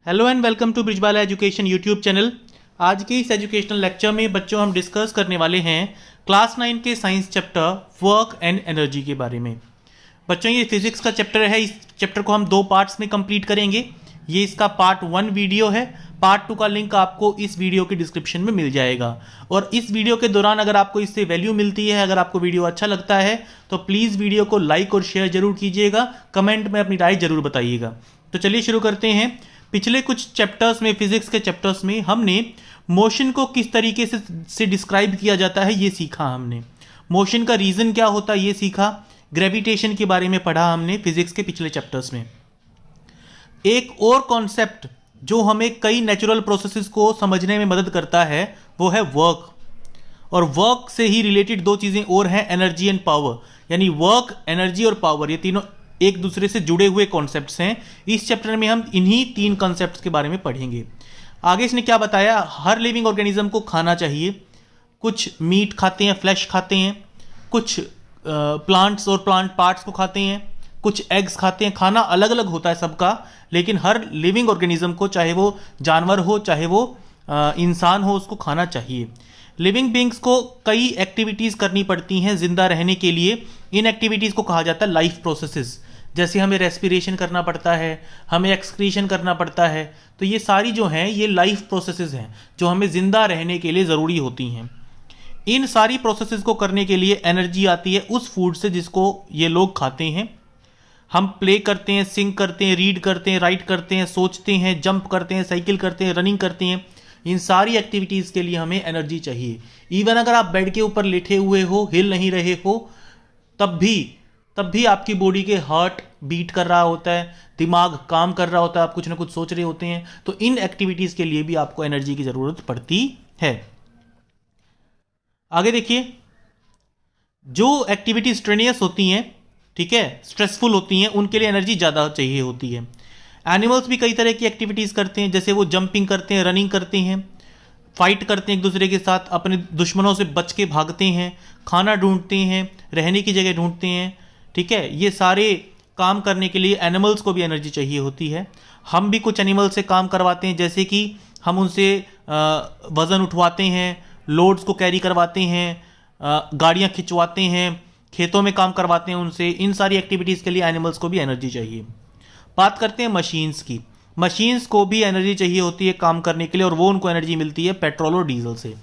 Hello and welcome to Brijbala education YouTube channel. आज के इस एजुकेशनल लेक्चर में बच्चों हम डिस्कस करने वाले हैं क्लास 9 के science chapter work and energy के बारे में। बच्चों ये फिजिक्स का चैप्टर है। इस चैप्टर को हम दो पार्ट्स में कंप्लीट करेंगे। ये इसका पार्ट 1 वीडियो है। पार्ट 2 का लिंक आपको इस वीडियो के डिस्क्रिप्शन में मिल जाएगा। और इस वीडियो के दौरान अगर आपको इससे वैल्यू मिलती है, अगर आपको वीडियो अच्छा लगता है तो प्लीज़ वीडियो को लाइक और शेयर जरूर कीजिएगा। कमेंट में अपनी राय जरूर बताइएगा। तो चलिए शुरू करते हैं। पिछले कुछ चैप्टर्स में, फिजिक्स के चैप्टर्स में, हमने मोशन को किस तरीके से डिस्क्राइब किया जाता है ये सीखा। हमने मोशन का रीजन क्या होता है ये सीखा। ग्रेविटेशन के बारे में पढ़ा हमने फिजिक्स के पिछले चैप्टर्स में। एक और कॉन्सेप्ट जो हमें कई नेचुरल प्रोसेसेस को समझने में मदद करता है वो है वर्क। और वर्क से ही रिलेटेड दो चीजें और हैं, एनर्जी एंड पावर। यानी वर्क, एनर्जी और पावर, ये तीनों एक दूसरे से जुड़े हुए कॉन्सेप्ट्स हैं। इस चैप्टर में हम इन्हीं तीन कॉन्सेप्ट्स के बारे में पढ़ेंगे। आगे इसने क्या बताया, हर लिविंग ऑर्गेनिज्म को खाना चाहिए। कुछ मीट खाते हैं, फ्लैश खाते हैं, कुछ प्लांट्स और प्लांट पार्ट्स को खाते हैं, कुछ एग्स खाते हैं। खाना अलग अलग होता है सबका, लेकिन हर लिविंग ऑर्गेनिज्म को, चाहे वो जानवर हो चाहे वो इंसान हो, उसको खाना चाहिए। लिविंग बींग्स को कई एक्टिविटीज़ करनी पड़ती हैं जिंदा रहने के लिए। इन एक्टिविटीज़ को कहा जाता है लाइफ प्रोसेसेस। जैसे हमें रेस्पिरेशन करना पड़ता है, हमें एक्सक्रीशन करना पड़ता है। तो ये सारी जो हैं ये लाइफ प्रोसेसेस हैं जो हमें जिंदा रहने के लिए ज़रूरी होती हैं। इन सारी प्रोसेसेस को करने के लिए एनर्जी आती है उस फूड से जिसको ये लोग खाते हैं। हम प्ले करते हैं, सिंग करते हैं, रीड करते हैं, राइट करते हैं, सोचते हैं, जंप करते हैं, साइकिल करते हैं, रनिंग करते हैं। इन सारी एक्टिविटीज़ के लिए हमें एनर्जी चाहिए। इवन अगर आप बेड के ऊपर लेटे हुए हो, हिल नहीं रहे हो, तब भी आपकी बॉडी के हार्ट बीट कर रहा होता है, दिमाग काम कर रहा होता है, आप कुछ ना कुछ सोच रहे होते हैं। तो इन एक्टिविटीज़ के लिए भी आपको एनर्जी की ज़रूरत पड़ती है। आगे देखिए, जो एक्टिविटी स्ट्रेनियस होती हैं, ठीक है, स्ट्रेसफुल होती हैं, उनके लिए एनर्जी ज़्यादा चाहिए होती है। एनिमल्स भी कई तरह की एक्टिविटीज़ करते हैं, जैसे वो जंपिंग करते हैं, रनिंग करते हैं, फाइट करते हैं एक दूसरे के साथ, अपने दुश्मनों से बच के भागते हैं, खाना ढूंढते हैं, रहने की जगह ढूंढते हैं। ठीक है, ये सारे काम करने के लिए एनिमल्स को भी एनर्जी चाहिए होती है। हम भी कुछ एनिमल से काम करवाते हैं, जैसे कि हम उनसे वज़न उठवाते हैं, लोड्स को कैरी करवाते हैं, गाड़ियाँ खिंचवाते हैं, खेतों में काम करवाते हैं उनसे। इन सारी एक्टिविटीज़ के लिए एनिमल्स को भी एनर्जी चाहिए। बात करते हैं मशीन्स की। मशीन्स को भी एनर्जी चाहिए होती है काम करने के लिए, और वो उनको एनर्जी मिलती है पेट्रोल और डीजल से।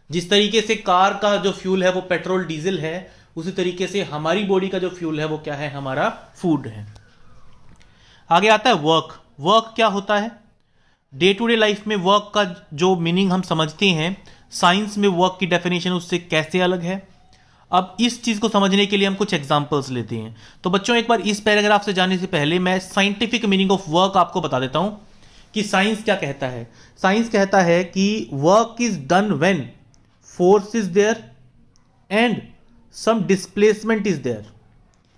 जिस तरीके से कार का जो फ्यूल है वो पेट्रोल डीजल है, उसी तरीके से हमारी बॉडी का जो फ्यूल है वो क्या है, हमारा फूड है। आगे आता है वर्क। वर्क क्या होता है? डे टू डे लाइफ में वर्क का जो मीनिंग हम समझते हैं, साइंस में वर्क की डेफिनेशन उससे कैसे अलग है। अब इस चीज़ को समझने के लिए हम कुछ एग्जांपल्स लेते हैं। तो बच्चों, एक बार इस पैराग्राफ से जाने से पहले मैं साइंटिफिक मीनिंग ऑफ वर्क आपको बता देता हूं कि साइंस क्या कहता है। साइंस कहता है कि work is done when force is there and some displacement is there.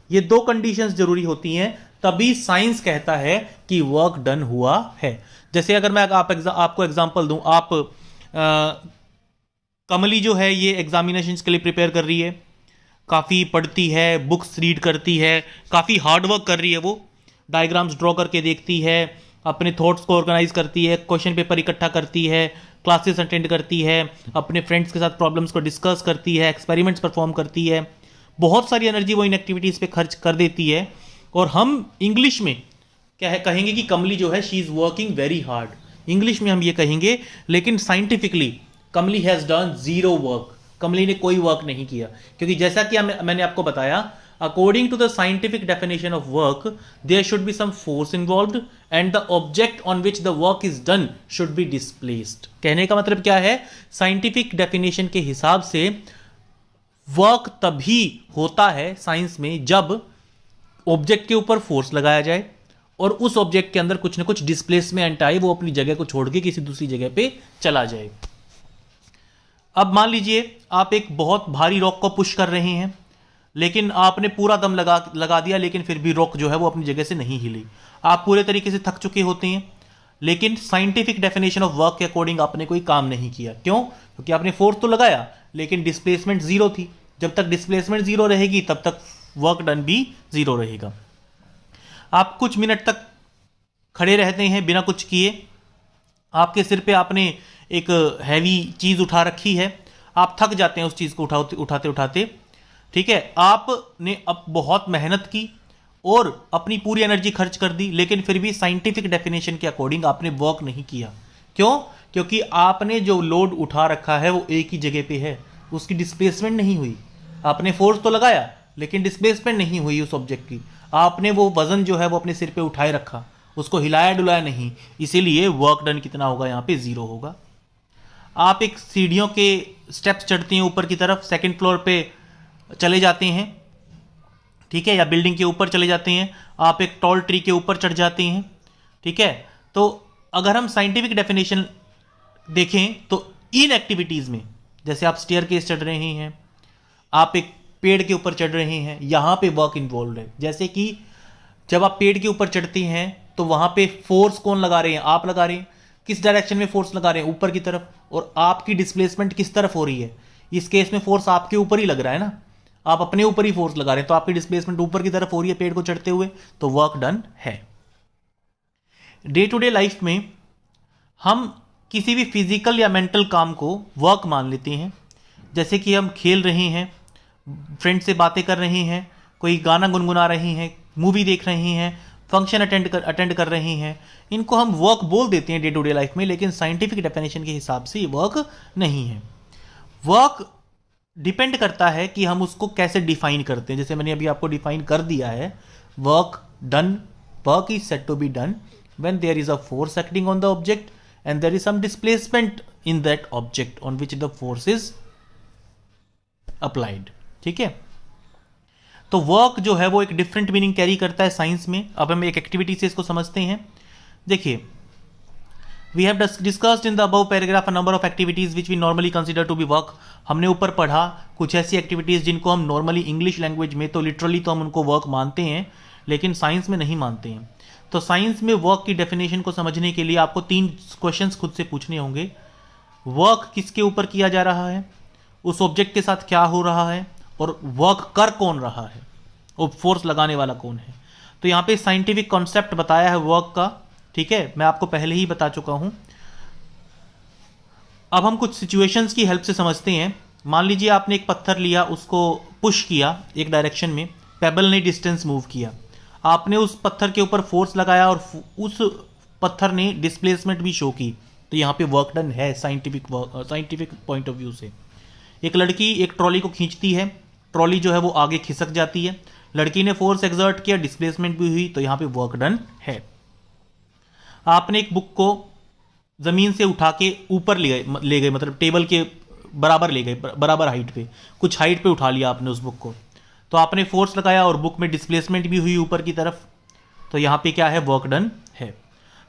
ये दो कंडीशंस जरूरी होती हैं, तभी साइंस कहता है कि वर्क डन हुआ है। जैसे अगर मैं आपको एग्जांपल दूं, आप कमली जो है ये एग्जामिनेशंस के लिए प्रिपेयर कर रही है, काफ़ी पढ़ती है, बुक्स रीड करती है, काफ़ी हार्ड वर्क कर रही है। वो डायग्राम्स ड्रॉ करके देखती है, अपने थॉट्स को ऑर्गेनाइज करती है, क्वेश्चन पेपर इकट्ठा करती है, क्लासेस अटेंड करती है, अपने फ्रेंड्स के साथ प्रॉब्लम्स को डिस्कस करती है, एक्सपेरिमेंट्स परफॉर्म करती है। बहुत सारी एनर्जी वो इन एक्टिविटीज़ पे खर्च कर देती है। और हम इंग्लिश में क्या है कहेंगे कि कमली जो है she is working very hard. English में हम ये कहेंगे, लेकिन scientifically Kamli has done zero work. कमली ने कोई वर्क नहीं किया, क्योंकि जैसा कि मैंने आपको बताया, according to the scientific definition of work, there should be some force involved and the object on which the work is done should be displaced. कहने का मतलब क्या है, साइंटिफिक डेफिनेशन के हिसाब से वर्क तभी होता है साइंस में जब ऑब्जेक्ट के ऊपर फोर्स लगाया जाए और उस ऑब्जेक्ट के अंदर कुछ ना कुछ डिस्प्लेसमेंट आए, वो अपनी जगह को छोड़ के किसी दूसरी जगह पे चला जाए। अब मान लीजिए आप एक बहुत भारी रॉक को पुश कर रहे हैं, लेकिन आपने पूरा दम लगा दिया, लेकिन फिर भी रॉक जो है वो अपनी जगह से नहीं हिली। आप पूरे तरीके से थक चुके होते हैं, लेकिन साइंटिफिक डेफिनेशन ऑफ वर्क के अकॉर्डिंग आपने कोई काम नहीं किया। क्यों? क्योंकि आपने फोर्स तो लगाया, लेकिन डिस्प्लेसमेंट जीरो थी। जब तक डिस्प्लेसमेंट जीरो रहेगी तब तक वर्क डन भी जीरो रहेगा। आप कुछ मिनट तक खड़े रहते हैं बिना कुछ किए, आपके सिर पे आपने एक हैवी चीज़ उठा रखी है, आप थक जाते हैं उस चीज़ को उठाते उठाते, ठीक है, आपने अब बहुत मेहनत की और अपनी पूरी एनर्जी खर्च कर दी, लेकिन फिर भी साइंटिफिक डेफिनेशन के अकॉर्डिंग आपने वर्क नहीं किया। क्यों? क्योंकि आपने जो लोड उठा रखा है वो एक ही जगह पे है, उसकी डिस्प्लेसमेंट नहीं हुई। आपने फोर्स तो लगाया लेकिन डिस्प्लेसमेंट नहीं हुई उस ऑब्जेक्ट की। आपने वो वजन जो है वो अपने सिर पे उठाए रखा, उसको हिलाया डुलाया नहीं, इसीलिए वर्क डन कितना होगा यहाँ पे 0 होगा। आप एक सीढ़ियों के स्टेप्स चढ़ते हैं ऊपर की तरफ, सेकंड फ्लोर पे चले जाते हैं, ठीक है, या बिल्डिंग के ऊपर चले जाते हैं, आप एक टॉल ट्री के ऊपर चढ़ जाते हैं, ठीक है। तो अगर हम साइंटिफिक डेफिनेशन देखें तो इन एक्टिविटीज में, जैसे आप स्टेयर केस चढ़ रहे हैं, आप एक पेड़ के ऊपर चढ़ रहे हैं, यहां पे वर्क इन्वॉल्व है। जैसे कि जब आप पेड़ के ऊपर चढ़ते हैं तो वहां पे फोर्स कौन लगा रहे हैं? आप लगा रहे हैं। किस डायरेक्शन में फोर्स लगा रहे हैं? ऊपर की तरफ। और आपकी डिस्प्लेसमेंट किस तरफ हो रही है? इस केस में फोर्स आपके ऊपर ही लग रहा है ना, आप अपने ऊपर ही फोर्स लगा रहे हैं, तो आपकी डिस्प्लेसमेंट ऊपर की तरफ हो रही है पेड़ को चढ़ते हुए, तो वर्क डन है। डे टू डे लाइफ में हम किसी भी फिजिकल या मेंटल काम को वर्क मान लेते हैं। जैसे कि हम खेल रहे हैं, फ्रेंड से बातें कर रहे हैं, कोई गाना गुनगुना रहे हैं, मूवी देख रहे हैं, फंक्शन अटेंड कर रहे हैं, इनको हम वर्क बोल देते हैं डे टू डे लाइफ में, लेकिन साइंटिफिक डेफिनेशन के हिसाब से ये वर्क नहीं है। वर्क डिपेंड करता है कि हम उसको कैसे डिफाइन करते हैं। जैसे मैंने अभी आपको डिफाइन कर दिया है, work done, work is said to be done when there is a force acting on the object and there is some displacement in that object on which the force is applied, ठीक है। तो work जो है वो एक different meaning carry करता है science में। अब हम एक एक्टिविटी से इसको समझते हैं। देखिए, we have discussed in the above paragraph a number of activities which we normally consider to be work. हमने ऊपर पढ़ा कुछ ऐसी एक्टिविटीज जिनको हम नॉर्मली इंग्लिश लैंग्वेज में तो लिटरली तो हम उनको वर्क मानते हैं, लेकिन साइंस में नहीं मानते हैं। तो साइंस में वर्क की डेफिनेशन को समझने के लिए आपको 3 क्वेश्चंस खुद से पूछने होंगे। वर्क किसके ऊपर किया जा रहा है, उस ऑब्जेक्ट के साथ क्या हो रहा है, और वर्क कर कौन रहा है, और फोर्स लगाने वाला कौन है। तो यहाँ पे साइंटिफिक कॉन्सेप्ट बताया है वर्क का, ठीक है, मैं आपको पहले ही बता चुका हूं। अब हम कुछ सिचुएशंस की हेल्प से समझते हैं। मान लीजिए आपने एक पत्थर लिया, उसको पुश किया एक डायरेक्शन में, पेबल ने डिस्टेंस मूव किया, आपने उस पत्थर के ऊपर फोर्स लगाया और उस पत्थर ने डिस्प्लेसमेंट भी शो की, तो यहाँ पे वर्क डन है साइंटिफिक पॉइंट ऑफ व्यू से। एक लड़की एक ट्रॉली को खींचती है, ट्रॉली जो है वो आगे खिसक जाती है, लड़की ने फोर्स एक्सर्ट किया, डिस्प्लेसमेंट भी हुई, तो यहाँ पे वर्क डन है। आपने एक बुक को जमीन से उठा के ऊपर ले गए, मतलब टेबल के बराबर ले गए, बराबर हाइट पे, कुछ हाइट पे उठा लिया आपने उस बुक को, तो आपने फोर्स लगाया और बुक में डिस्प्लेसमेंट भी हुई ऊपर की तरफ, तो यहाँ पे क्या है? वर्क डन है।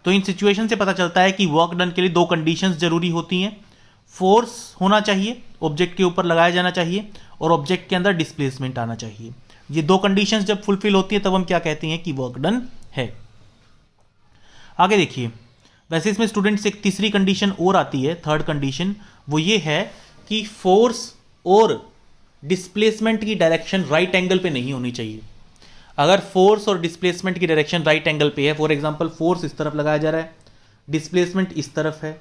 तो इन सिचुएशन से पता चलता है कि वर्क डन के लिए 2 कंडीशंस जरूरी होती हैं। फोर्स होना चाहिए, ऑब्जेक्ट के ऊपर लगाया जाना चाहिए, और ऑब्जेक्ट के अंदर डिस्प्लेसमेंट आना चाहिए। ये 2 कंडीशंस जब फुलफिल होती है तब हम क्या कहते हैं कि वर्क डन है। आगे देखिए, वैसे इसमें स्टूडेंट्स एक तीसरी कंडीशन और आती है, थर्ड कंडीशन, वो ये है कि फोर्स और डिस्प्लेसमेंट की डायरेक्शन राइट एंगल पे नहीं होनी चाहिए। अगर फोर्स और डिस्प्लेसमेंट की डायरेक्शन राइट एंगल पे है, फॉर एग्जांपल फोर्स इस तरफ लगाया जा रहा है, डिस्प्लेसमेंट इस तरफ है,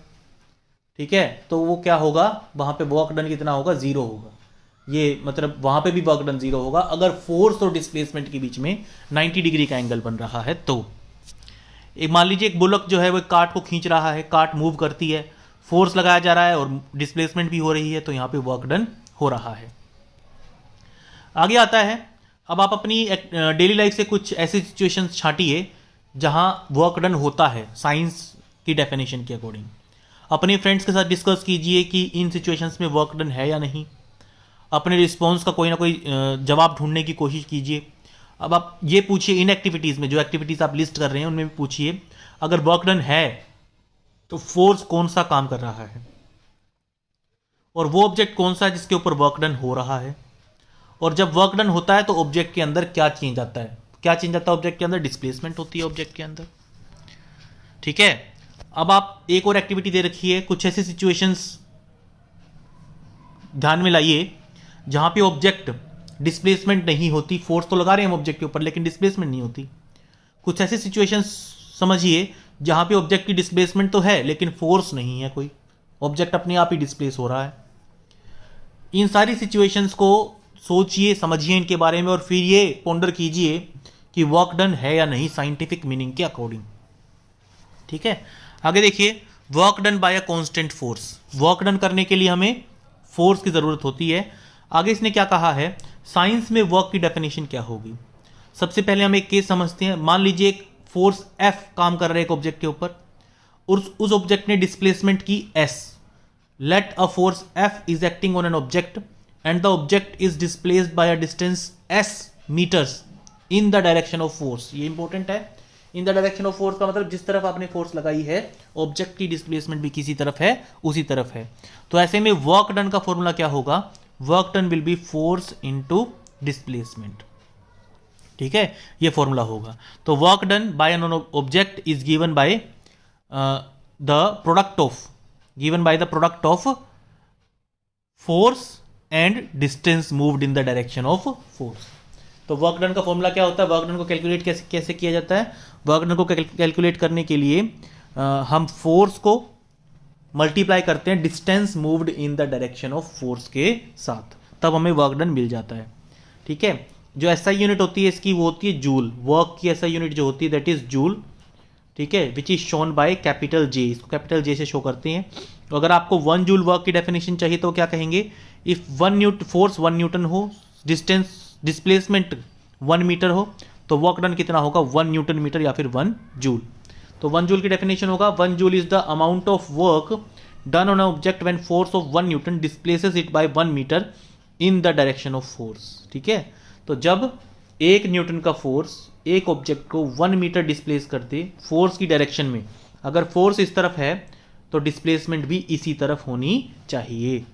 ठीक है, तो वो क्या होगा? वहां पे वर्क डन कितना होगा? 0 होगा। ये मतलब वहां पे भी वर्क डन 0 होगा अगर फोर्स और डिस्प्लेसमेंट के बीच में 90 डिग्री का एंगल बन रहा है। तो एक मान लीजिए एक बुलक जो है वो कार्ट को खींच रहा है, कार्ट मूव करती है, फोर्स लगाया जा रहा है और डिस्प्लेसमेंट भी हो रही है, तो यहां पे वर्क डन हो रहा है। आगे आता है, अब आप अपनी डेली लाइफ से कुछ ऐसी सिचुएशंस छांटिए जहां वर्क डन होता है साइंस की डेफिनेशन के अकॉर्डिंग। अपने फ्रेंड्स के साथ डिस्कस कीजिए कि इन सिचुएशंस में वर्क डन है या नहीं। अपने रिस्पॉन्स का कोई ना कोई जवाब ढूंढने की कोशिश कीजिए। अब आप ये पूछिए, इन एक्टिविटीज़ में जो एक्टिविटीज़ आप लिस्ट कर रहे हैं उनमें भी पूछिए, अगर वर्क डन है तो फोर्स कौन सा काम कर रहा है, और वो ऑब्जेक्ट कौन सा है जिसके ऊपर वर्क डन हो रहा है, और जब वर्क डन होता है तो ऑब्जेक्ट के अंदर क्या चेंज आता है। क्या चेंज आता है ऑब्जेक्ट के अंदर? डिस्प्लेसमेंट होती है ऑब्जेक्ट के अंदर, ठीक है। अब आप एक और एक्टिविटी दे रखी है, कुछ ऐसी सिचुएशंस ध्यान में लाइए जहां पे ऑब्जेक्ट डिस्प्लेसमेंट नहीं होती, फोर्स तो लगा रहे हैं हम ऑब्जेक्ट के ऊपर लेकिन डिस्प्लेसमेंट नहीं होती। कुछ ऐसी सिचुएशंस समझिए, जहां पे ऑब्जेक्ट की डिस्प्लेसमेंट तो है लेकिन फोर्स नहीं है, कोई ऑब्जेक्ट अपने आप ही डिस्प्लेस हो रहा है। इन सारी सिचुएशंस को सोचिए, समझिए इनके बारे में, और फिर ये पॉन्डर कीजिए कि वर्क डन है या नहीं साइंटिफिक मीनिंग के अकॉर्डिंग। ठीक है, आगे देखिए, work done by a constant force. Work done करने के लिए हमें फोर्स की जरूरत होती है। आगे इसने क्या कहा है, साइंस में वर्क की डेफिनेशन क्या होगी। सबसे पहले हम एक केस समझते हैं। मान लीजिए एक फोर्स F काम कर रहा है एक ऑब्जेक्ट के ऊपर, उस ऑब्जेक्ट ने डिस्प्लेसमेंट की S। Let a force F is acting on an object and the object is displaced by a distance S metres in the direction of force. ये इंपॉर्टेंट है। In the direction of force का मतलब जिस तरफ आपने force लगाई है, object की डिस्प्लेसमेंट भी किसी तरफ है, उसी तरफ है। तो ऐसे में वर्क डन का फॉर्मूला क्या होगा, work done will B force into displacement. ठीक है, ये फॉर्मूला होगा। तो work done by an object is given by the product of force and distance moved in the direction of force. तो work done का formula क्या होता है, वर्क डन को कैलकुलेट कैसे किया जाता है। वर्क डन को कैलकुलेट करने के लिए हम फोर्स को मल्टीप्लाई करते हैं distance moved in the direction of force के साथ, तब हमें वर्क डन मिल जाता है। ठीक है, जो एसआई यूनिट होती है इसकी वो होती है जूल। वर्क की एसआई यूनिट जो होती है दैट इज जूल। ठीक है, which is shown by capital J. इसको कैपिटल जे से शो करते हैं। तो अगर आपको 1 जूल वर्क की डेफिनेशन चाहिए तो क्या कहेंगे, इफ फोर्स 1 न्यूटन हो, डिस्टेंस डिस्प्लेसमेंट 1 मीटर हो, तो वर्क डन कितना होगा, 1 न्यूटन मीटर या फिर 1 जूल। तो 1 जूल की डेफिनेशन होगा, 1 joule is the amount of work done on object when force of 1 newton displaces it by 1 metre in the direction of force. ठीक है, तो जब 1 न्यूटन का फोर्स एक ऑब्जेक्ट को 1 मीटर डिस्प्लेस करते फोर्स की डायरेक्शन में, अगर फोर्स इस तरफ है तो डिस्प्लेसमेंट भी इसी तरफ होनी चाहिए।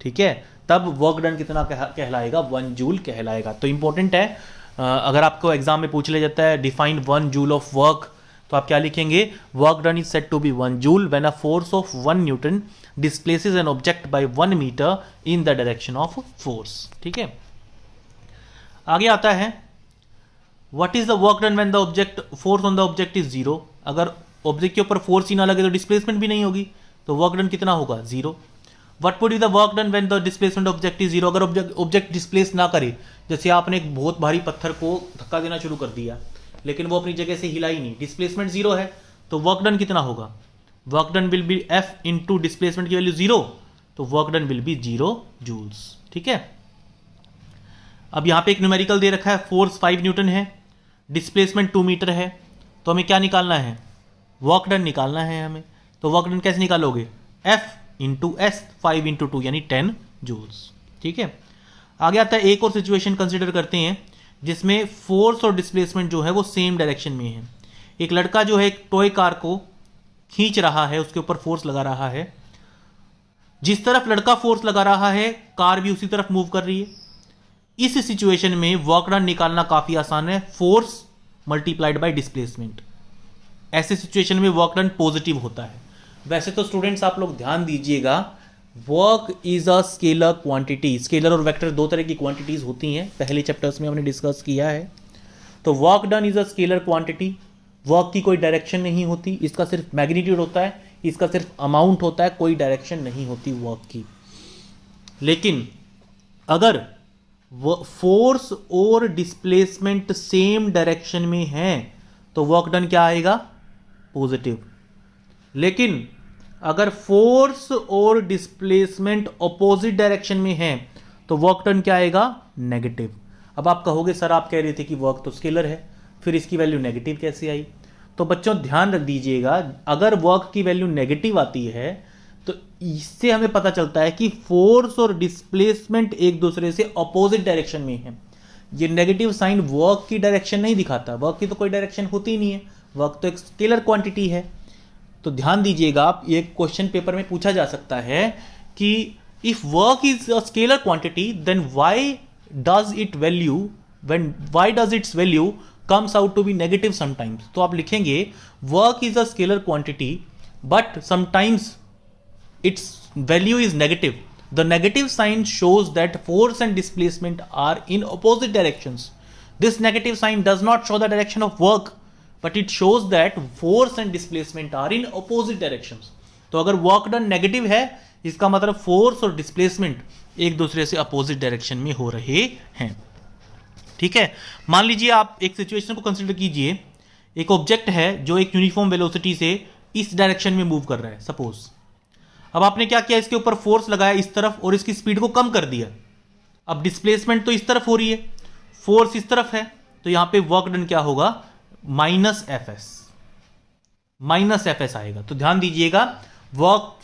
ठीक है, तब वर्क डन कितना कहलाएगा, 1 जूल कहलाएगा। तो इंपॉर्टेंट है, अगर आपको एग्जाम में पूछ लिया जाता है डिफाइन 1 जूल ऑफ वर्क, तो आप क्या लिखेंगे, work done is said to be 1 joule when a force of 1 newton displaces an object by 1 metre in the direction of force. ठीक है, आगे आता है what is the work done when the object force on the object is 0। अगर object के ऊपर force ही ना लगे तो डिस्प्लेसमेंट भी नहीं होगी, तो वर्क डन कितना होगा, 0। What would be the work done when the displacement object is 0। अगर ऑब्जेक्ट डिस्प्लेस ना करे, जैसे आपने एक बहुत भारी पत्थर को धक्का देना शुरू कर दिया लेकिन वो अपनी जगह से हिला ही नहीं, डिस्प्लेसमेंट 0 है, तो वर्क डन कितना होगा, work done will be F into displacement की वैल्यू 0, तो work done will be 0 joules. ठीक है, अब यहां पे एक न्यूमेरिकल दे रखा है, फोर्स 5 न्यूटन है, डिस्प्लेसमेंट 2 मीटर है, तो हमें क्या निकालना है, वर्क डन निकालना है हमें। तो वर्क डन कैसे निकालोगे, F इंटू एस, 5 इंटू 2 यानी 10 जूल्स। ठीक है, आगे आता है एक और सिचुएशन कंसिडर करते हैं जिसमें फोर्स और डिस्प्लेसमेंट जो है वो सेम डायरेक्शन में है। एक लड़का जो है एक टॉय कार को खींच रहा है, उसके ऊपर फोर्स लगा रहा है, जिस तरफ लड़का फोर्स लगा रहा है कार भी उसी तरफ मूव कर रही है। इस सिचुएशन में वर्क डन निकालना काफी आसान है, फोर्स मल्टीप्लाइड बाय डिस्प्लेसमेंट। ऐसे सिचुएशन में वर्क डन पॉजिटिव होता है। वैसे तो स्टूडेंट्स आप लोग ध्यान दीजिएगा, work is a scalar quantity. Scalar और वेक्टर दो तरह की क्वांटिटीज होती हैं, पहले चैप्टर्स में हमने डिस्कस किया है। तो work done is a scalar quantity, work की कोई डायरेक्शन नहीं होती, इसका सिर्फ मैग्नीट्यूड होता है, इसका सिर्फ अमाउंट होता है, कोई डायरेक्शन नहीं होती वर्क की। लेकिन अगर फोर्स और डिस्प्लेसमेंट सेम डायरेक्शन में है तो वर्क डन क्या आएगा, पॉजिटिव। लेकिन अगर फोर्स और डिस्प्लेसमेंट ऑपोजिट डायरेक्शन में है तो वर्क डन क्या आएगा, नेगेटिव। अब आप कहोगे सर आप कह रहे थे कि वर्क तो स्केलर है, फिर इसकी वैल्यू नेगेटिव कैसे आई। तो बच्चों ध्यान रख दीजिएगा, अगर वर्क की वैल्यू नेगेटिव आती है तो इससे हमें पता चलता है कि फोर्स और डिस्प्लेसमेंट एक दूसरे से ऑपोजिट डायरेक्शन में है। ये नेगेटिव साइन वर्क की डायरेक्शन नहीं दिखाता, वर्क की तो कोई डायरेक्शन होती नहीं है, वर्क तो एक स्केलर क्वांटिटी है। तो ध्यान दीजिएगा, आप ये क्वेश्चन पेपर में पूछा जा सकता है कि if work is a scalar quantity then why does its value comes out to be negative sometimes। तो आप लिखेंगे work is a scalar quantity but sometimes its value is negative। The negative sign shows that force and displacement are in opposite directions। This negative sign does not show the direction of work but it shows that force and displacement are in opposite directions. तो अगर work done negative है, इसका मतलब force और displacement एक दूसरे से opposite direction में हो रहे हैं। ठीक है, मान लीजिए आप एक सिचुएशन को कंसिडर कीजिए, एक ऑब्जेक्ट है जो एक यूनिफॉर्म वेलोसिटी से इस डायरेक्शन में मूव कर रहा है सपोज। अब आपने क्या किया, इसके ऊपर फोर्स लगाया इस तरफ और इसकी स्पीड को कम कर दिया। अब डिस्प्लेसमेंट तो इस तरफ हो रही है, फोर्स इस तरफ है, तो यहां पे वर्क डन क्या होगा, माइनस एफ एस आएगा। तो ध्यान दीजिएगा, वर्क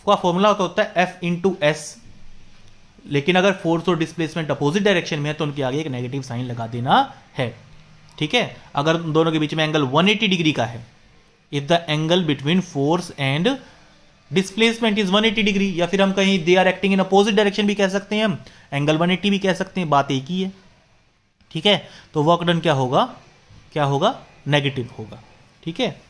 का फॉर्मूला होता है एफ इंटू एस, लेकिन अगर फोर्स और डिस्प्लेसमेंट अपोजिट डायरेक्शन में है तो उनके आगे एक नेगेटिव साइन लगा देना है। ठीक है, अगर दोनों के बीच में एंगल 180 डिग्री का है, if the angle between force and displacement is 180 degree, या फिर हम कहीं they are acting in opposite direction भी कह सकते हैं, हम एंगल 180 भी कह सकते हैं, बात एक ही है। ठीक है, तो वर्क डन क्या होगा, नेगेटिव होगा। ठीक है,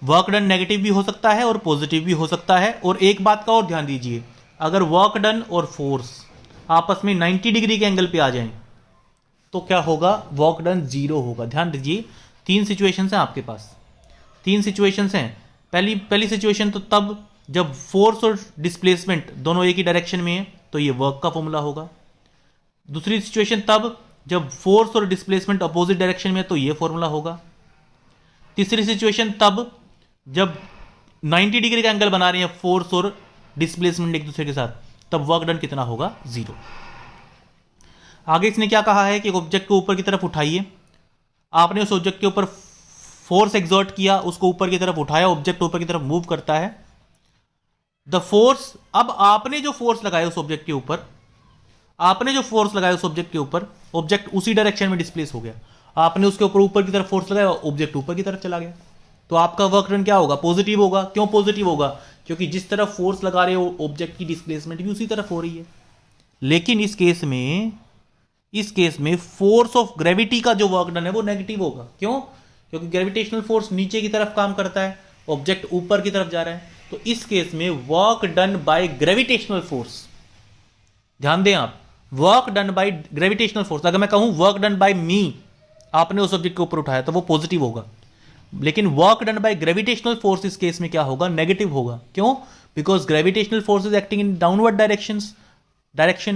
वर्क डन नेगेटिव भी हो सकता है और पॉजिटिव भी हो सकता है। और एक बात का और ध्यान दीजिए, अगर वर्क डन और फोर्स आपस में 90 डिग्री के एंगल पे आ जाएं तो क्या होगा, वर्क डन 0 होगा। ध्यान दीजिए, 3 सिचुएशंस हैं आपके पास, 3 सिचुएशंस हैं। पहली सिचुएशन तो तब जब फोर्स और डिस्प्लेसमेंट दोनों एक ही डायरेक्शन में है, तो ये वर्क का फॉर्मूला होगा। दूसरी सिचुएशन तब जब फोर्स और डिस्प्लेसमेंट अपोजिट डायरेक्शन में है, तो ये फॉर्मूला होगा। तीसरी सिचुएशन तब जब 90 डिग्री का एंगल बना रहे हैं फोर्स और डिस्प्लेसमेंट एक दूसरे के साथ, तब वर्क डन कितना होगा, 0। आगे इसने क्या कहा है कि एक ऑब्जेक्ट को ऊपर की तरफ उठाइए। आपने उस ऑब्जेक्ट के ऊपर फोर्स एक्सर्ट किया, उसको ऊपर की तरफ उठाया, ऑब्जेक्ट ऊपर की तरफ मूव करता है। द फोर्स, अब आपने जो फोर्स लगाया उस ऑब्जेक्ट के ऊपर, ऑब्जेक्ट उसी डायरेक्शन में डिस्प्लेस हो गया। आपने उसके ऊपर की तरफ फोर्स लगाया, ऑब्जेक्ट ऊपर की तरफ चला गया, तो आपका वर्क डन क्या होगा, पॉजिटिव होगा। क्यों पॉजिटिव होगा, क्योंकि जिस तरफ फोर्स लगा रहे हो ऑब्जेक्ट की डिस्प्लेसमेंट भी उसी तरफ हो रही है। लेकिन इस केस में फोर्स ऑफ ग्रेविटी का जो वर्क डन है वो नेगेटिव होगा। क्यों, क्योंकि ग्रेविटेशनल फोर्स नीचे की तरफ काम करता है, ऑब्जेक्ट ऊपर की तरफ जा रहा है। तो इस केस में work done by gravitational force, ध्यान दें आप, work done by gravitational force, अगर मैं कहूं वर्क डन बाय मी, आपने उस ऑब्जेक्ट के ऊपर उठाया, तो वो पॉजिटिव होगा। लेकिन work done by gravitational force इस केस में क्या होगा, नेगेटिव होगा। क्यों, because gravitational force is acting in downward direction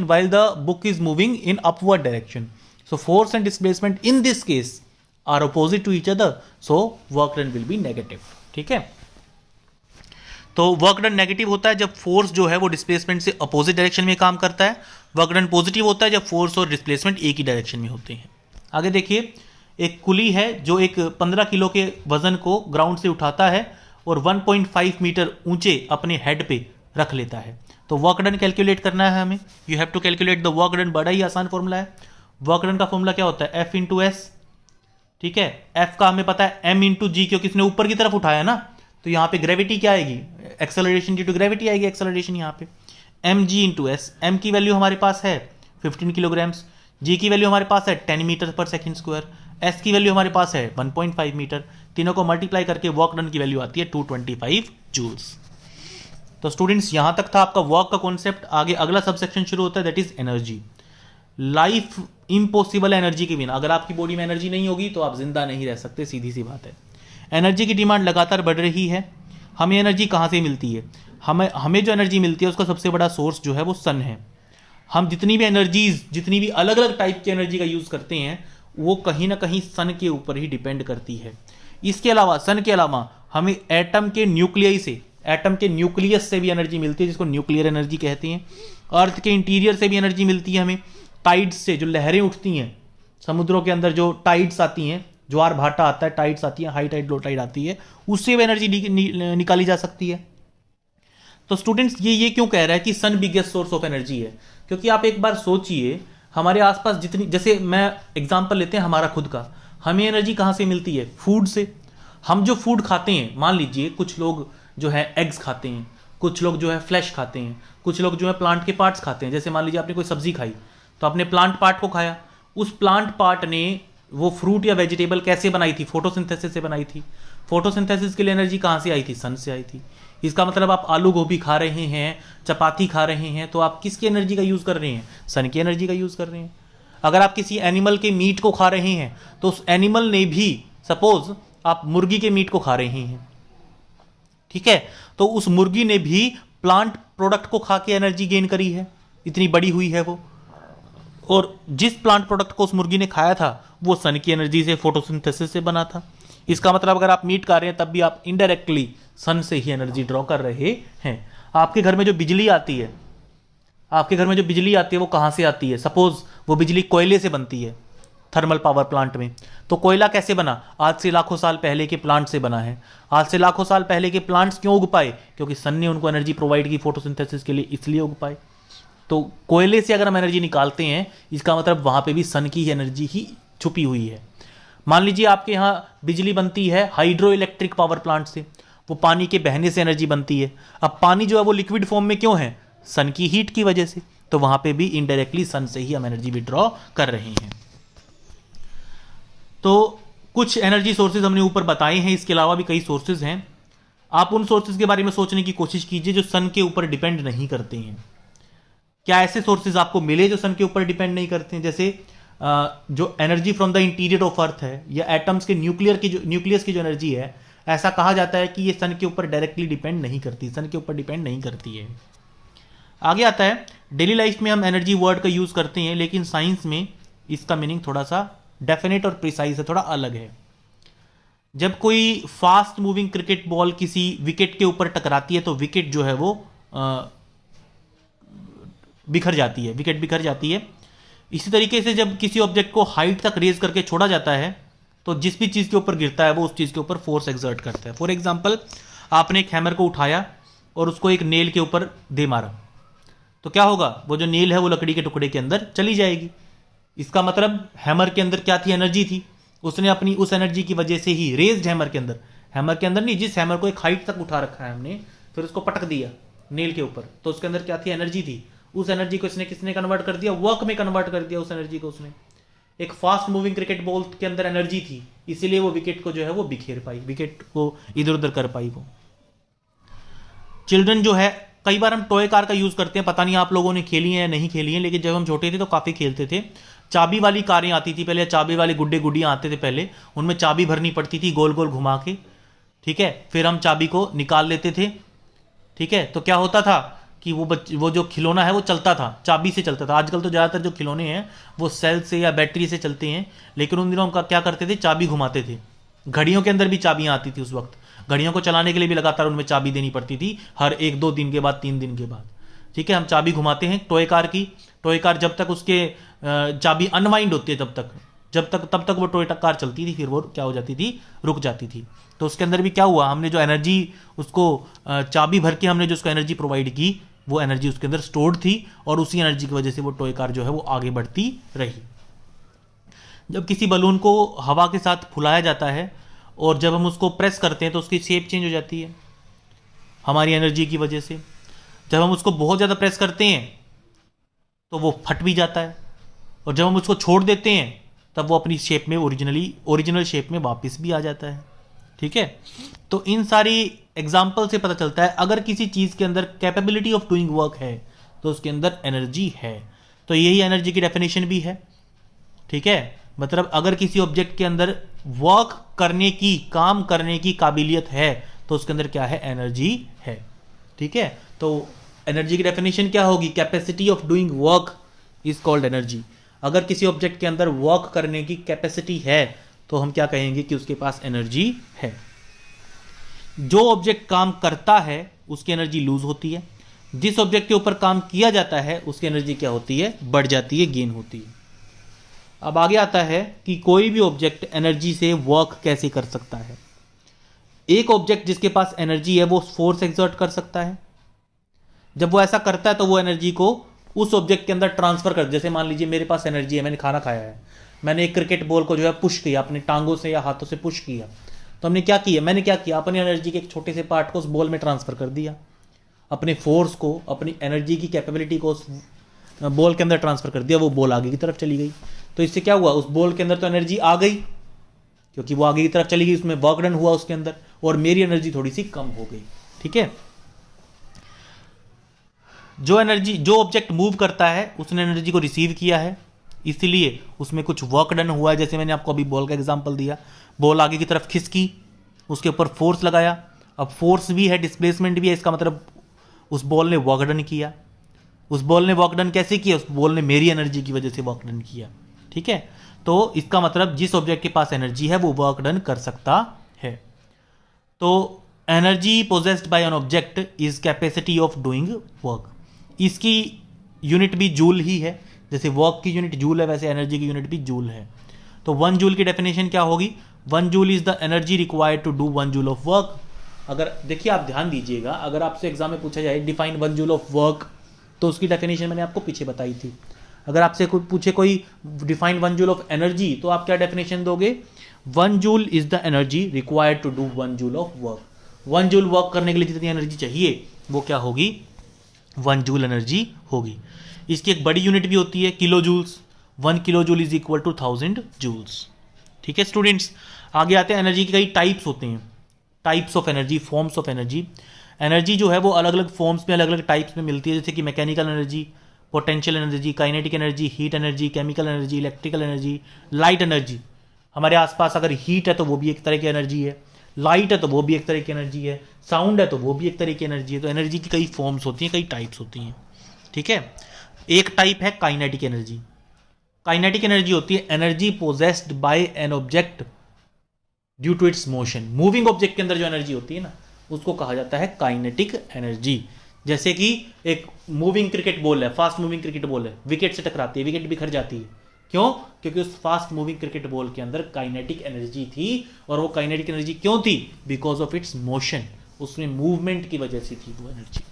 while the book is moving in upward direction. So force and displacement in this case are opposite to each other, so work done will be negative. ठीक है, तो work done negative होता है जब force जो है वो displacement से अपोजिट डायरेक्शन में काम करता है। वर्क डन पॉजिटिव होता है जब फोर्स और डिस्प्लेसमेंट एक ही डायरेक्शन में होते हैं। आगे देखिए, एक कुली है जो एक 15 किलो के वजन को ग्राउंड से उठाता है और 1.5 मीटर ऊंचे अपने हेड पे रख लेता है। तो वर्क डन कैलकुलेट करना है हमें, you have to calculate the work done. बड़ा ही आसान फॉर्मूला है, वर्क डन का फॉर्मूला क्या होता है, एफ इंटू एस। ठीक है, एफ का हमें पता है एम इंटू जी, क्योंकि इसने ऊपर की तरफ उठाया ना, तो यहां पे ग्रेविटी क्या आएगी, एक्सेलरेशन ड्यू टू ग्रेविटी आएगी, एक्सेलरेशन यहां पे m g into s. M की वैल्यू हमारे पास है 15 किलोग्राम्स, जी की वैल्यू हमारे पास है 10 मीटर पर सेकेंड स्क्वायर, एस की वैल्यू हमारे पास है 1.5 मीटर। तीनों को मल्टीप्लाई करके वर्क डन की वैल्यू आती है 225 जूल्स। तो स्टूडेंट्स, यहां तक था आपका वर्क का कॉन्सेप्ट। आगे अगला सबसेक्शन शुरू होता है, that is energy. Life impossible energy के बिना, अगर आपकी बॉडी में एनर्जी नहीं होगी तो आप जिंदा नहीं रह सकते, सीधी सी बात है। एनर्जी की डिमांड लगातार बढ़ रही है। हमें एनर्जी कहां से मिलती है, हमें जो एनर्जी मिलती है उसका सबसे बड़ा सोर्स जो है वो सन है। हम जितनी भी अलग अलग टाइप की एनर्जी का यूज करते हैं वो कहीं ना कहीं सन के ऊपर ही डिपेंड करती है। इसके अलावा, सन के अलावा हमें एटम के न्यूक्लियस से भी एनर्जी मिलती है, जिसको न्यूक्लियर एनर्जी कहते हैं। अर्थ के इंटीरियर से भी एनर्जी मिलती है हमें, टाइड्स से, जो लहरें उठती हैं समुद्रों के अंदर, जो टाइड्स आती हैं, ज्वार भाटा आता है, टाइड्स आती हैं, हाई टाइड लो टाइड आती है, उससे भी एनर्जी निकाली जा सकती है। तो स्टूडेंट्स, ये क्यों कह रहा है कि सन बिगेस्ट सोर्स ऑफ एनर्जी है, क्योंकि आप एक बार सोचिए, हमारे आसपास जितनी, जैसे मैं एग्जांपल लेते हैं हमारा खुद का, हमें एनर्जी कहां से मिलती है, फूड से। हम जो फूड खाते हैं, मान लीजिए कुछ लोग जो है एग्स खाते हैं, कुछ लोग जो है फ्लैश खाते हैं, कुछ लोग जो है प्लांट के पार्ट्स खाते हैं। जैसे मान लीजिए आपने कोई सब्जी खाई तो आपने प्लांट पार्ट को खाया, उस प्लांट पार्ट ने वो फ्रूट या वेजिटेबल कैसे बनाई थी, फोटोसिंथेसिस से बनाई थी। फोटोसिंथेसिस के लिए एनर्जी कहां से आई थी, सन से आई थी। इसका मतलब आप आलू गोभी खा रहे हैं, चपाती खा रहे हैं, तो आप किसकी एनर्जी का यूज कर रहे हैं, सन की एनर्जी का यूज कर रहे हैं। अगर आप किसी एनिमल के मीट को खा रहे हैं तो उस एनिमल ने भी सपोज आप मुर्गी के मीट को खा रहे हैं, ठीक है, तो उस मुर्गी ने भी प्लांट प्रोडक्ट को खा के एनर्जी गेन करी है, इतनी बड़ी हुई है वो, और जिस प्लांट प्रोडक्ट को उस मुर्गी ने खाया था वो सन की एनर्जी से, फोटोसिंथेसिस से बना था। इसका मतलब अगर आप मीट खा रहे हैं तब भी आप इनडायरेक्टली सन से ही एनर्जी ड्रॉ कर रहे हैं। आपके घर में जो बिजली आती है, आपके घर में जो बिजली आती है वो कहाँ से आती है? सपोज वो बिजली कोयले से बनती है थर्मल पावर प्लांट में। तो कोयला कैसे बना? आज से लाखों साल पहले के प्लांट से बना है। आज से लाखों साल पहले के प्लांट्स क्यों उग पाए? क्योंकि सन ने उनको एनर्जी प्रोवाइड की फोटोसिंथेसिस के लिए, इसलिए उग पाए। तो कोयले से अगर हम एनर्जी निकालते हैं, इसका मतलब वहां पे भी सन की एनर्जी ही छुपी हुई है। मान लीजिए आपके यहाँ बिजली बनती है हाइड्रो इलेक्ट्रिक पावर प्लांट से, वो पानी के बहने से एनर्जी बनती है। अब पानी जो है वो लिक्विड फॉर्म में क्यों है? सन की हीट की वजह से। तो वहां पे भी इनडायरेक्टली सन से ही हम एनर्जी विड्रॉ कर रहे हैं। तो कुछ एनर्जी सोर्सेज हमने ऊपर बताए हैं, इसके अलावा भी कई सोर्सेज हैं। आप उन सोर्सेज के बारे में सोचने की कोशिश कीजिए जो सन के ऊपर डिपेंड नहीं करते हैं। क्या ऐसे सोर्सेज आपको मिले जो सन के ऊपर डिपेंड नहीं करते हैं? जैसे जो energy from the interior of earth है, या एटम्स के न्यूक्लियस की जो एनर्जी है, ऐसा कहा जाता है कि ये सन के ऊपर डायरेक्टली डिपेंड नहीं करती, सन के ऊपर डिपेंड नहीं करती है। आगे आता है, डेली लाइफ में हम एनर्जी वर्ड का यूज करते हैं, लेकिन साइंस में इसका मीनिंग थोड़ा सा डेफिनेट और प्रिसाइज है, थोड़ा अलग है। जब कोई फास्ट मूविंग क्रिकेट बॉल किसी विकेट के ऊपर टकराती है तो विकेट जो है वो बिखर जाती है, विकेट बिखर जाती है। इसी तरीके से जब किसी ऑब्जेक्ट को हाइट तक रेज करके छोड़ा जाता है तो जिस भी चीज़ के ऊपर गिरता है वो उस चीज़ के ऊपर फोर्स एक्सर्ट करता है। फॉर एग्जाम्पल, आपने एक हैमर को उठाया और उसको एक नेल के ऊपर दे मारा, तो क्या होगा? वो जो नेल है वो लकड़ी के टुकड़े के अंदर चली जाएगी। इसका मतलब हैमर के अंदर क्या थी? एनर्जी थी। उसने अपनी उस एनर्जी की वजह से ही रेज्ड हैमर के अंदर नहीं, जिस हैमर को एक हाइट तक उठा रखा है हमने, फिर उसको पटक दिया नेल के ऊपर, तो उसके अंदर क्या थी? एनर्जी थी। उस एनर्जी को इसने किसने कन्वर्ट कर दिया? वर्क में कन्वर्ट कर दिया उस एनर्जी को उसने। एक फास्ट मूविंग क्रिकेट बॉल के अंदर एनर्जी थी, इसीलिए वो विकेट को जो है वो बिखेर पाई, विकेट को इधर उधर कर पाई वो। चिल्ड्रन जो है, कई बार हम टॉय कार का यूज करते हैं, पता नहीं आप लोगों ने खेली है या नहीं खेली है, लेकिन जब हम छोटे थे तो काफी खेलते थे। चाबी वाली कारें आती थी पहले, चाबी वाले गुड्डे गुड्डियां आते थे पहले, उनमें चाबी भरनी पड़ती थी गोल गोल घुमा के, ठीक है, फिर हम चाबी को निकाल लेते थे, ठीक है। तो क्या होता था कि वो जो खिलौना है वो चलता था, चाबी से चलता था। आजकल तो ज़्यादातर जो खिलौने हैं वो सेल से या बैटरी से चलते हैं, लेकिन उन दिनों हम क्या करते थे? चाबी घुमाते थे। घड़ियों के अंदर भी चाबियां आती थी उस वक्त, घड़ियों को चलाने के लिए भी लगातार उनमें चाबी देनी पड़ती थी, हर 1-2 दिन के बाद, 3 दिन के बाद, ठीक है। हम चाबी घुमाते हैं टॉय कार की। टॉय कार जब तक उसके चाबी अनवाइंड होती है तब तक वो टॉय कार चलती थी, फिर वो क्या हो जाती थी? रुक जाती थी। तो उसके अंदर भी क्या हुआ? हमने जो एनर्जी उसको चाबी भर के हमने जो उसको एनर्जी प्रोवाइड की, वो एनर्जी उसके अंदर स्टोर्ड थी और उसी एनर्जी की वजह से वो टॉय कार जो है वो आगे बढ़ती रही। जब किसी बलून को हवा के साथ फुलाया जाता है और जब हम उसको प्रेस करते हैं तो उसकी शेप चेंज हो जाती है हमारी एनर्जी की वजह से। जब हम उसको बहुत ज़्यादा प्रेस करते हैं तो वो फट भी जाता है, और जब हम उसको छोड़ देते हैं तब वो अपनी शेप में ओरिजिनल शेप में वापस भी आ जाता है, ठीक है। तो इन सारी एग्जाम्पल से पता चलता है अगर किसी चीज़ के अंदर कैपेबिलिटी ऑफ डूइंग वर्क है तो उसके अंदर एनर्जी है। तो यही एनर्जी की डेफिनेशन भी है, ठीक है। मतलब अगर किसी ऑब्जेक्ट के अंदर वर्क करने की, काम करने की काबिलियत है तो उसके अंदर क्या है? एनर्जी है, ठीक है। तो एनर्जी की डेफिनेशन क्या होगी? Capacity of doing work is called energy. अगर किसी ऑब्जेक्ट के अंदर वर्क करने की कैपेसिटी है तो हम क्या कहेंगे? कि उसके पास एनर्जी है। जो ऑब्जेक्ट काम करता है उसकी एनर्जी लूज होती है, जिस ऑब्जेक्ट के ऊपर काम किया जाता है उसकी एनर्जी क्या होती है? बढ़ जाती है, गेन होती है। अब आगे आता है कि कोई भी ऑब्जेक्ट एनर्जी से वर्क कैसे कर सकता है। एक ऑब्जेक्ट जिसके पास एनर्जी है वो फोर्स एक्सर्ट कर सकता है। जब वो ऐसा करता है तो वो एनर्जी को उस ऑब्जेक्ट के अंदर ट्रांसफर कर, जैसे मान लीजिए मेरे पास एनर्जी है, मैंने खाना खाया है, मैंने एक क्रिकेट बॉल को जो है पुश किया, अपने टांगों से या हाथों से पुश किया, तो हमने क्या किया? मैंने क्या किया? अपनी एनर्जी के एक छोटे से पार्ट को उस बॉल में ट्रांसफर कर दिया, अपने फोर्स को, अपनी एनर्जी की कैपेबिलिटी को उस बॉल के अंदर ट्रांसफर कर दिया, वो बॉल आगे की तरफ चली गई। तो इससे क्या हुआ? उस बॉल के अंदर तो एनर्जी आ गई क्योंकि वो आगे की तरफ चली गई, उसमें वर्क डन हुआ उसके अंदर, और मेरी एनर्जी थोड़ी सी कम हो गई, ठीक है। जो ऑब्जेक्ट मूव करता है उसने एनर्जी को रिसीव किया है, इसीलिए उसमें कुछ वर्क डन हुआ है। जैसे मैंने आपको अभी बॉल का एग्जांपल दिया, बॉल आगे की तरफ खिसकी, उसके ऊपर फोर्स लगाया, अब फोर्स भी है, डिस्प्लेसमेंट भी है, इसका मतलब उस बॉल ने वर्क डन किया। उस बॉल ने वर्क डन कैसे किया? उस बॉल ने मेरी एनर्जी की वजह से वर्क डन किया। ठीक है, तो इसका मतलब जिस ऑब्जेक्ट के पास एनर्जी है वो वर्क डन कर सकता है। तो energy possessed by an object is capacity of doing work. इसकी यूनिट भी जूल ही है, जैसे वर्क की यूनिट जूल है वैसे एनर्जी की यूनिट भी जूल है। तो 1 जूल की डेफिनेशन क्या होगी? 1 joule is the energy required to do 1 joule of work. अगर देखिए आप ध्यान दीजिएगा, अगर आपसे एग्जाम में पूछा जाए डिफाइन 1 जूल ऑफ वर्क, तो उसकी डेफिनेशन मैंने आपको पीछे बताई थी। अगर आपसे पूछे कोई डिफाइन 1 जूल ऑफ एनर्जी, तो आप क्या डेफिनेशन दोगे? 1 joule is the energy required to do 1 joule of work. 1 joule work करने के लिए जितनी एनर्जी चाहिए वो क्या होगी? 1 जूल एनर्जी होगी। इसकी एक बड़ी यूनिट भी होती है, kilo joules. 1 kilo joule is equal to 1000 जूल्स। ठीक है स्टूडेंट्स, आगे आते हैं। एनर्जी के कई टाइप्स होते हैं, types of energy, forms of energy. Energy जो है वो अलग अलग फॉर्म्स में, अलग अलग टाइप्स में मिलती है, जैसे कि mechanical energy, potential energy, kinetic energy, heat energy, chemical energy, electrical energy, light energy. हमारे आसपास अगर हीट है तो वो भी एक तरह की एनर्जी है, लाइट है तो वो भी एक तरह की एनर्जी है, साउंड है तो वो भी एक तरह की एनर्जी है। तो एनर्जी की कई फॉर्म्स होती हैं, कई टाइप्स होती हैं। ठीक है, एक टाइप है काइनेटिक एनर्जी। काइनेटिक एनर्जी होती है energy possessed by an object due to its motion. Moving object के अंदर जो एनर्जी होती है ना, उसको कहा जाता है काइनेटिक एनर्जी। जैसे कि एक मूविंग क्रिकेट बॉल है, फास्ट मूविंग क्रिकेट बॉल है, विकेट से टकराती है, विकेट बिखर जाती है। क्यों? क्योंकि उस फास्ट मूविंग क्रिकेट बॉल के अंदर काइनेटिक एनर्जी थी। और वो काइनेटिक एनर्जी क्यों थी? बिकॉज ऑफ इट्स मोशन, उसमें मूवमेंट की वजह से थी वो एनर्जी।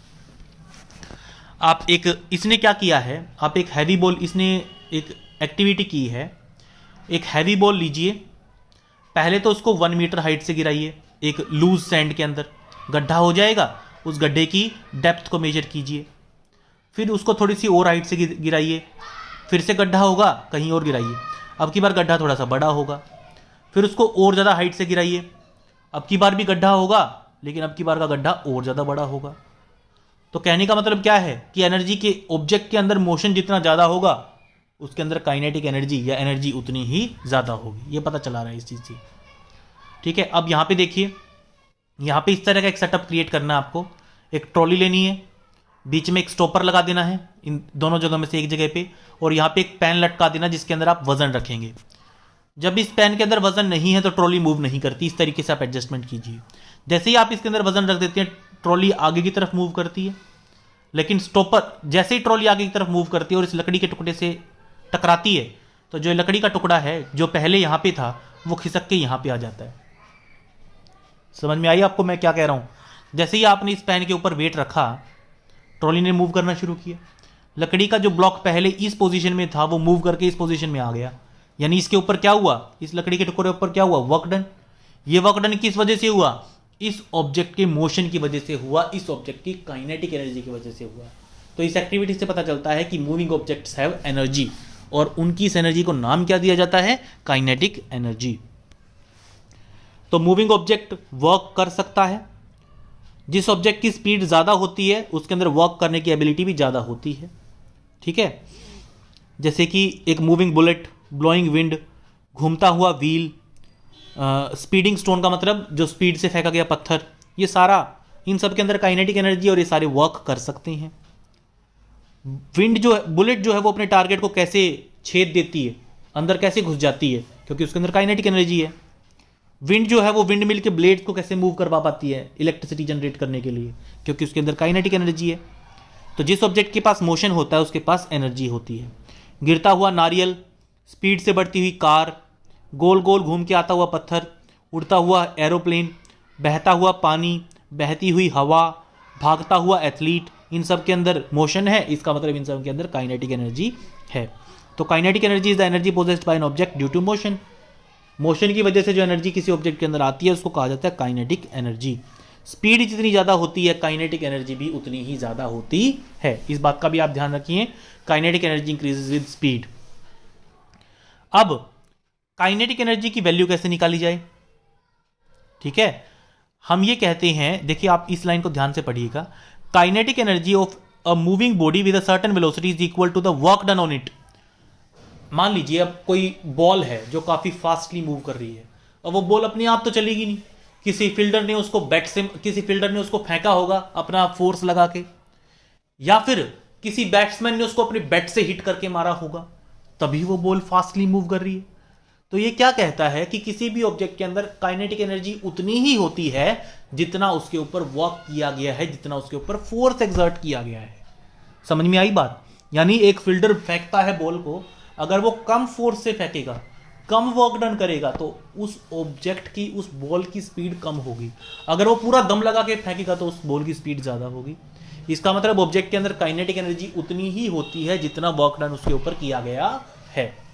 आप एक, इसने क्या किया है, आप एक हैवी बॉल, इसने एक एक्टिविटी की है। एक हैवी बॉल लीजिए, पहले तो उसको 1 मीटर हाइट से गिराइए, एक लूज सैंड के अंदर गड्ढा हो जाएगा, उस गड्ढे की डेप्थ को मेजर कीजिए। फिर उसको थोड़ी सी और हाइट से गिराइए, फिर से गड्ढा होगा, कहीं और गिराइए, अब की बार गड्ढा थोड़ा सा बड़ा होगा। फिर उसको और ज़्यादा हाइट से गिराइए, अब की बार भी गड्ढा होगा, लेकिन अब की बार का गड्ढा और ज़्यादा बड़ा होगा। तो कहने का मतलब क्या है कि एनर्जी के ऑब्जेक्ट के अंदर मोशन जितना ज़्यादा होगा, उसके अंदर काइनेटिक एनर्जी या एनर्जी उतनी ही ज़्यादा होगी। ये पता चला रहा है इस चीज़ से। ठीक है, अब यहाँ पे देखिए, यहाँ पे इस तरह का एक सेटअप क्रिएट करना है आपको। एक ट्रॉली लेनी है, बीच में एक स्टॉपर लगा देना है, इन दोनों जगह में से एक जगह पे, और यहाँ पे एक पैन लटका देना जिसके अंदर आप वजन रखेंगे। जब इस पैन के अंदर वजन नहीं है तो ट्रॉली मूव नहीं करती। इस तरीके से आप एडजस्टमेंट कीजिए। जैसे ही आप इसके अंदर वजन रख देते हैं, ट्रॉली आगे की तरफ मूव करती है। लेकिन स्टॉपर, जैसे ही ट्रॉली आगे की तरफ मूव करती है और इस लकड़ी के टुकड़े से टकराती है, तो जो लकड़ी का टुकड़ा है जो पहले यहाँ पे था, वो खिसक के यहाँ पे आ जाता है। समझ में आई आपको मैं क्या कह रहा हूँ? जैसे ही आपने इस पैन के ऊपर वेट रखा, ट्रॉली ने मूव करना शुरू किया। लकड़ी का जो ब्लॉक पहले इस पोजीशन में था, वो मूव करके इस पोजीशन में आ गया। यानी इसके ऊपर क्या हुआ? इस लकड़ी के टुकड़े ऊपर क्या हुआ? Work done. ये वर्क डन किस वजह से हुआ? इस ऑब्जेक्ट के मोशन की वजह से हुआ, इस ऑब्जेक्ट की काइनेटिक एनर्जी की वजह से हुआ। तो इस एक्टिविटी से पता चलता है कि मूविंग ऑब्जेक्ट्स हैव एनर्जी, और उनकी इस एनर्जी को नाम क्या दिया जाता है? Kinetic energy. तो मूविंग ऑब्जेक्ट वर्क कर सकता है। जिस ऑब्जेक्ट की स्पीड ज़्यादा होती है उसके अंदर वर्क करने की एबिलिटी भी ज़्यादा होती है। ठीक है, जैसे कि एक मूविंग बुलेट, ब्लोइंग विंड, घूमता हुआ व्हील, स्पीडिंग स्टोन का मतलब जो स्पीड से फेंका गया पत्थर, ये सारा, इन सब के अंदर काइनेटिक एनर्जी, और ये सारे वर्क कर सकते हैं। विंड जो है, बुलेट जो है, वो अपने टारगेट को कैसे छेद देती है, अंदर कैसे घुस जाती है? क्योंकि उसके अंदर काइनेटिक एनर्जी है। विंड जो है वो विंड मिल के ब्लेड्स को कैसे मूव करवा पाती है इलेक्ट्रिसिटी जनरेट करने के लिए? क्योंकि उसके अंदर काइनेटिक एनर्जी है। तो जिस ऑब्जेक्ट के पास मोशन होता है उसके पास एनर्जी होती है। गिरता हुआ नारियल, स्पीड से बढ़ती हुई कार, गोल गोल घूम के आता हुआ पत्थर, उड़ता हुआ एरोप्लेन, बहता हुआ पानी, बहती हुई हवा, भागता हुआ एथलीट, इन सब के अंदर मोशन है। इसका मतलब इन सब के अंदर काइनेटिक एनर्जी है। तो kinetic energy is the energy possessed by an object due to motion. Motion की वजह से जो एनर्जी किसी ऑब्जेक्ट के अंदर आती है उसको कहा जाता है काइनेटिक एनर्जी। स्पीड जितनी ज़्यादा होती है, काइनेटिक एनर्जी भी उतनी ही ज़्यादा होती है। इस बात का भी आप ध्यान रखिए, kinetic energy increases with speed. अब काइनेटिक एनर्जी की वैल्यू कैसे निकाली जाए? ठीक है, हम ये कहते हैं, देखिए आप इस लाइन को ध्यान से पढ़िएगा। Kinetic energy of a moving body with a certain velocity is equal to the work done on it. मान लीजिए अब कोई बॉल है जो काफी फास्टली मूव कर रही है, और वो बॉल अपने आप तो चलेगी नहीं, किसी फील्डर ने उसको बैट से, किसी फील्डर ने उसको फेंका होगा अपना फोर्स लगा के, या फिर किसी बैट्समैन ने उसको अपने बैट से हिट करके मारा होगा, तभी वो बॉल फास्टली मूव कर रही है। तो ये क्या कहता है कि किसी भी ऑब्जेक्ट के अंदर काइनेटिक एनर्जी उतनी ही होती है जितना उसके ऊपर वर्क किया गया है, जितना उसके ऊपर फोर्स एक्सर्ट किया गया है। समझ में आई बात? यानी एक फील्डर फेंकता है बॉल को, अगर वो कम फोर्स से फेंकेगा, कम वर्क डन करेगा, तो उस ऑब्जेक्ट की, उस बॉल की स्पीड कम होगी। अगर वो पूरा दम लगा के फेंकेगा तो उस बॉल की स्पीड ज्यादा होगी। इसका मतलब ऑब्जेक्ट के अंदर काइनेटिक एनर्जी उतनी ही होती है जितना वर्क डन उसके ऊपर किया गया है।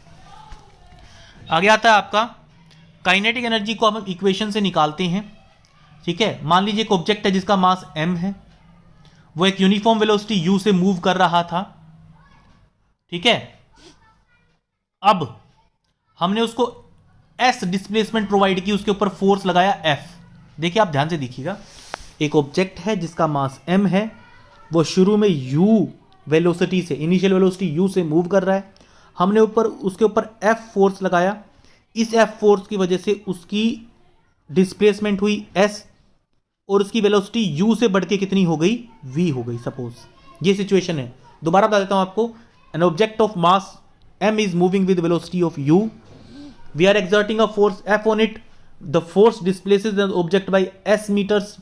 आगे आता है आपका काइनेटिक एनर्जी को हम इक्वेशन से निकालते हैं। ठीक है, मान लीजिए एक ऑब्जेक्ट है जिसका मास m है, वो एक यूनिफॉर्म वेलोसिटी u से मूव कर रहा था। ठीक है, अब हमने उसको s डिस्प्लेसमेंट प्रोवाइड की, उसके ऊपर फोर्स लगाया f। देखिए, आप ध्यान से देखिएगा, एक ऑब्जेक्ट है जिसका मास m है, वो शुरू में u वेलोसिटी से, इनिशियल वेलोसिटी u से मूव कर रहा है। हमने उसके ऊपर F फोर्स लगाया, इस F फोर्स की वजह से उसकी डिस्प्लेसमेंट हुई S, और उसकी वेलोसिटी U से बढ़ के कितनी हो गई? V हो गई। सपोज ये सिचुएशन है, दोबारा बता देता हूं आपको। An object of mass M is moving with velocity of U, we are exerting a force F on it, the force displaces the object by S metres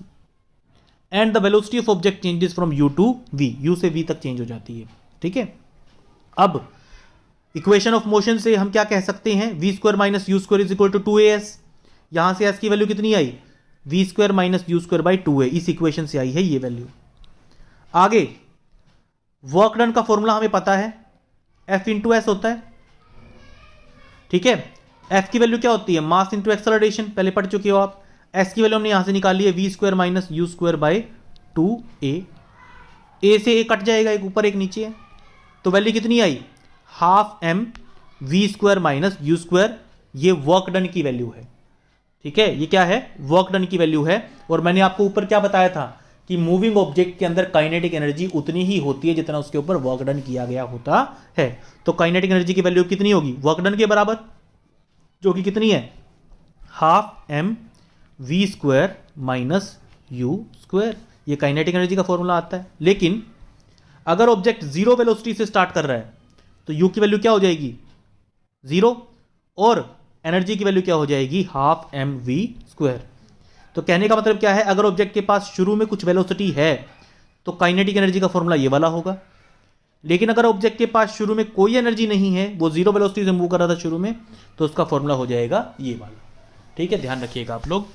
and the velocity of object changes from U to V, U से V तक change हो जाती है। ठीक है, अब equation of motion से हम क्या कह सकते हैं? V square minus u square is equal to 2as। यहां से s की वैल्यू कितनी आई? V square minus u square by 2a, इस इक्वेशन से आई है ये वैल्यू। आगे वर्क डन का फॉर्मूला हमें पता है, F इंटू एस होता है। ठीक है, F की वैल्यू क्या होती है? मास इंटू एक्सेलरेशन, पहले पढ़ चुके हो आप। S की वैल्यू हमने यहां से निकाली है v square minus u square by 2a। a से a कट जाएगा, एक ऊपर एक नीचे है, तो वैल्यू कितनी आई? Half m v square minus u square. ये वर्क डन की वैल्यू है। ठीक है, ये क्या है? वर्क डन की वैल्यू है। और मैंने आपको ऊपर क्या बताया था कि मूविंग ऑब्जेक्ट के अंदर काइनेटिक एनर्जी उतनी ही होती है जितना उसके ऊपर वर्क डन किया गया होता है। तो काइनेटिक एनर्जी की वैल्यू कितनी होगी? वर्क डन के बराबर, जो कि कितनी है? Half m v square minus u square. ये काइनेटिक एनर्जी का फॉर्मूला आता है। लेकिन अगर ऑब्जेक्ट जीरो वेलोसिटी से स्टार्ट कर रहा है तो u की वैल्यू क्या हो जाएगी? 0, और एनर्जी की वैल्यू क्या हो जाएगी? Half m v square. तो कहने का मतलब क्या है? अगर ऑब्जेक्ट के पास शुरू में कुछ वेलोसिटी है तो काइनेटिक एनर्जी का फॉर्मूला ये वाला होगा। लेकिन अगर ऑब्जेक्ट के पास शुरू में कोई एनर्जी नहीं है, वो जीरो वेलोसिटी से मूव कर रहा था शुरू में, तो उसका फॉर्मूला हो जाएगा ये वाला। ठीक है, ध्यान रखिएगा आप लोग।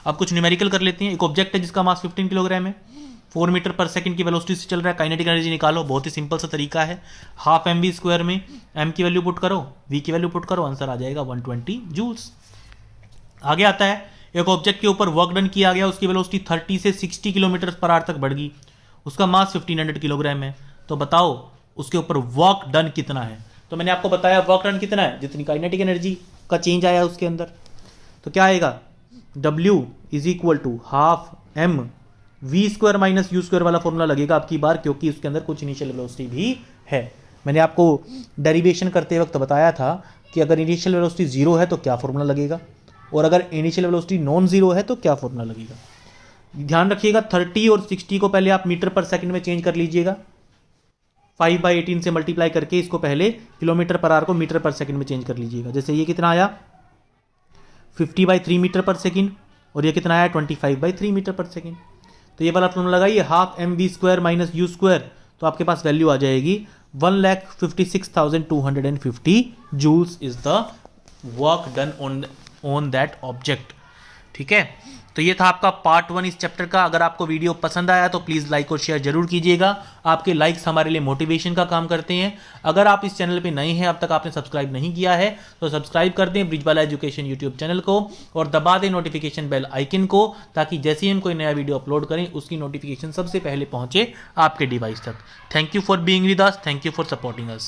अब कुछ न्यूमेरिकल कर लेते हैं। एक ऑब्जेक्ट है जिसका मास 15 किलोग्राम है, 4 मीटर पर सेकंड की वेलोसिटी से चल रहा है। काइनेटिक एनर्जी निकालो, बहुत ही सिंपल सा तरीका है। हाफ एम वी स्क्वायर में m की वैल्यू पुट करो, v की वैल्यू पुट करो, आंसर आ जाएगा 120 जूल्स। आगे आता है, एक ऑब्जेक्ट के ऊपर वर्क डन किया गया, उसकी वेलोसिटी 30 से 60 किलोमीटर पर आवर तक बढ़ गई, उसका मास 1500 किलोग्राम है। तो बताओ उसके ऊपर वर्क डन कितना है? तो मैंने आपको बताया वर्क डन कितना है, जितनी काइनेटिक एनर्जी का चेंज आया उसके अंदर। तो क्या आएगा? W is equal to half m v square minus u square वाला फॉर्मूला लगेगा आपकी बार, क्योंकि उसके अंदर कुछ इनिशियल वेलोसिटी भी है। मैंने आपको डेरिवेशन करते वक्त बताया था कि अगर इनिशियल वेलोसिटी 0 है तो क्या फॉर्मूला लगेगा, और अगर इनिशियल वेलोसिटी नॉन जीरो है तो क्या फॉर्मूला लगेगा। ध्यान रखिएगा, 30 और 60 को पहले आप मीटर पर सेकंड में चेंज कर लीजिएगा। 5/18 से मल्टीप्लाई करके इसको पहले किलोमीटर पर आवर को मीटर पर सेकंड में चेंज कर लीजिएगा। जैसे ये कितना आया? 50/3 मीटर पर सेकंड, और ये कितना आया? 25/3 मीटर पर सेकंड। तो ये वाला फॉर्मूला लगाइए, half m v square minus u square, तो आपके पास वैल्यू आ जाएगी 1,56,250 joules is the work done on that object. ठीक है, तो ये था आपका पार्ट 1 इस चैप्टर का। अगर आपको वीडियो पसंद आया तो प्लीज़ लाइक और शेयर जरूर कीजिएगा। आपके लाइक्स हमारे लिए मोटिवेशन का काम करते हैं। अगर आप इस चैनल पे नए हैं, अब तक आपने सब्सक्राइब नहीं किया है, तो सब्सक्राइब कर दें ब्रिजबाला एजुकेशन यूट्यूब चैनल को, और दबा दें नोटिफिकेशन बेल आइकन को, ताकि जैसे ही हम कोई नया वीडियो अपलोड करें उसकी नोटिफिकेशन सबसे पहले पहुंचे आपके डिवाइस तक। Thank you for being with us, thank you for supporting us.